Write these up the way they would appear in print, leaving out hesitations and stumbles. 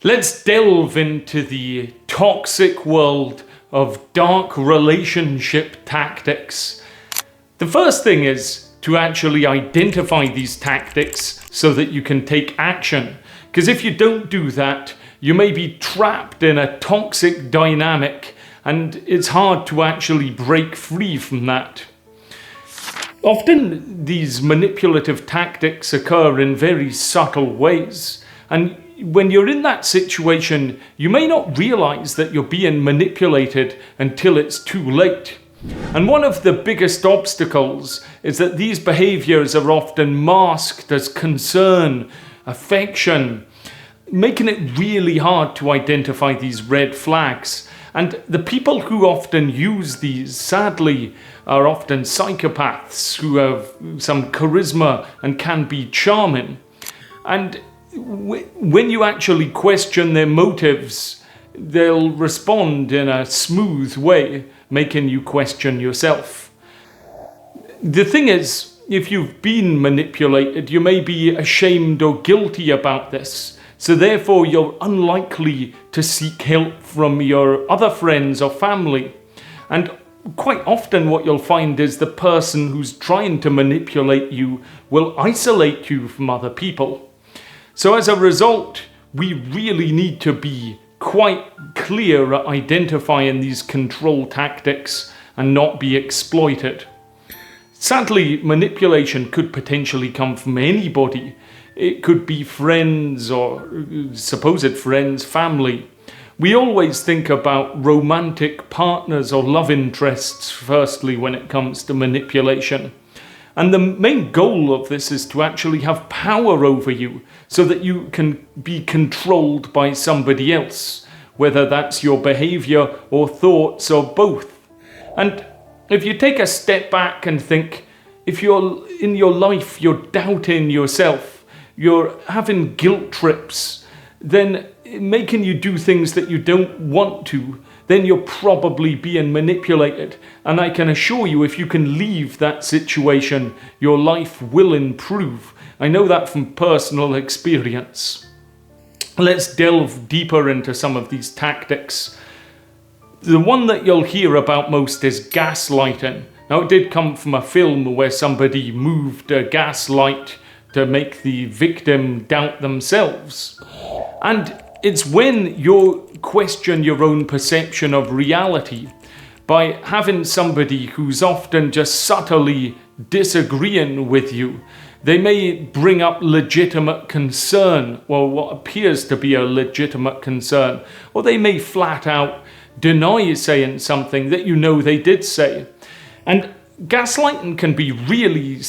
Let's delve into the toxic world of dark relationship tactics. The first thing is to actually identify these tactics so that you can take action. Because if you don't do that, you may be trapped in a toxic dynamic and it's hard to actually break free from that. Often these manipulative tactics occur in very subtle ways, and when you're in that situation, you may not realize that you're being manipulated until it's too late. And one of the biggest obstacles is that these behaviors are often masked as concern, affection, making it really hard to identify these red flags. And the people who often use these, sadly, are often psychopaths who have some charisma and can be charming. And when you actually question their motives, they'll respond in a smooth way, making you question yourself. The thing is, if you've been manipulated, you may be ashamed or guilty about this. So therefore, you're unlikely to seek help from your other friends or family. And quite often what you'll find is the person who's trying to manipulate you will isolate you from other people. So as a result, we really need to be quite clear at identifying these control tactics and not be exploited. Sadly, manipulation could potentially come from anybody. It could be friends or supposed friends, family. We always think about romantic partners or love interests firstly when it comes to manipulation. And the main goal of this is to actually have power over you so that you can be controlled by somebody else, whether that's your behavior or thoughts or both. And if you take a step back and think, if you're in your life, you're doubting yourself, you're having guilt trips, then making you do things that you don't want to, then you're probably being manipulated. And I can assure you, if you can leave that situation, your life will improve. I know that from personal experience. Let's delve deeper into some of these tactics. The one that you'll hear about most is gaslighting. Now, it did come from a film where somebody moved a gaslight to make the victim doubt themselves. And it's when you question your own perception of reality by having somebody who's often just subtly disagreeing with you. They may bring up legitimate concern, or what appears to be a legitimate concern, or they may flat out deny saying something that you know they did say. And gaslighting can be really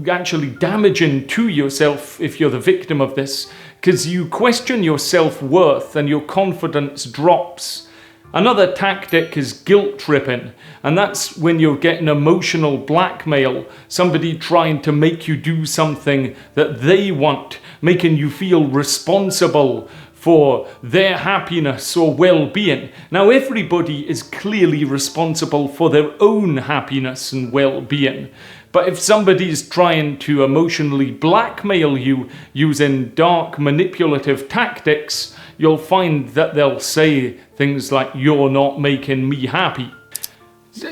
actually damaging to yourself if you're the victim of this, because you question your self-worth and your confidence drops. Another tactic is guilt tripping, and that's when you're getting emotional blackmail, somebody trying to make you do something that they want, making you feel responsible for their happiness or well-being. Now, everybody is clearly responsible for their own happiness and well-being. But if somebody's trying to emotionally blackmail you using dark manipulative tactics, you'll find that they'll say things like, "You're not making me happy."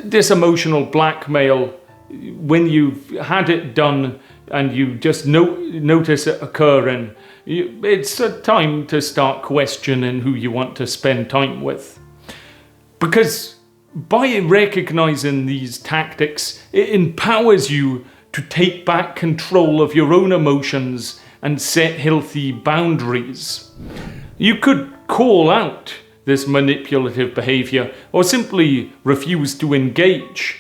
This emotional blackmail, when you've had it done and you just notice it occurring, it's a time to start questioning who you want to spend time with. Because by recognizing these tactics, it empowers you to take back control of your own emotions and set healthy boundaries. You could call out this manipulative behavior or simply refuse to engage.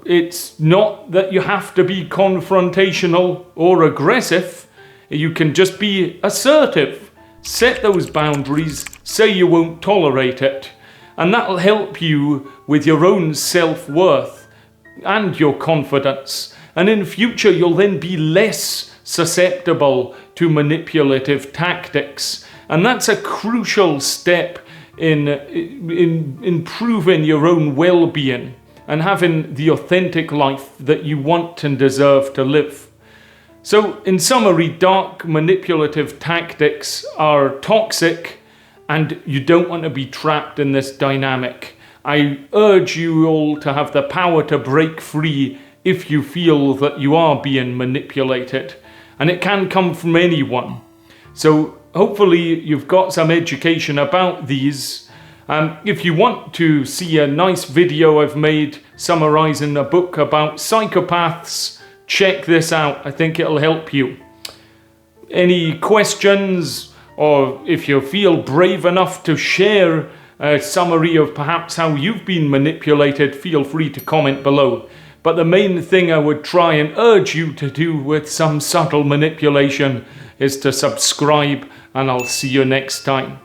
It's not that you have to be confrontational or aggressive. You can just be assertive. Set those boundaries, say you won't tolerate it, and that'll help you with your own self-worth and your confidence. And in future, you'll then be less susceptible to manipulative tactics. And that's a crucial step in improving your own well-being and having the authentic life that you want and deserve to live. So, in summary, dark manipulative tactics are toxic, and you don't want to be trapped in this dynamic. I urge you all to have the power to break free if you feel that you are being manipulated. And it can come from anyone. So hopefully you've got some education about these. If you want to see a nice video I've made summarizing a book about psychopaths, check this out. I think it'll help you. Any questions, or if you feel brave enough to share a summary of perhaps how you've been manipulated, feel free to comment below. But the main thing I would try and urge you to do with some subtle manipulation is to subscribe, and I'll see you next time.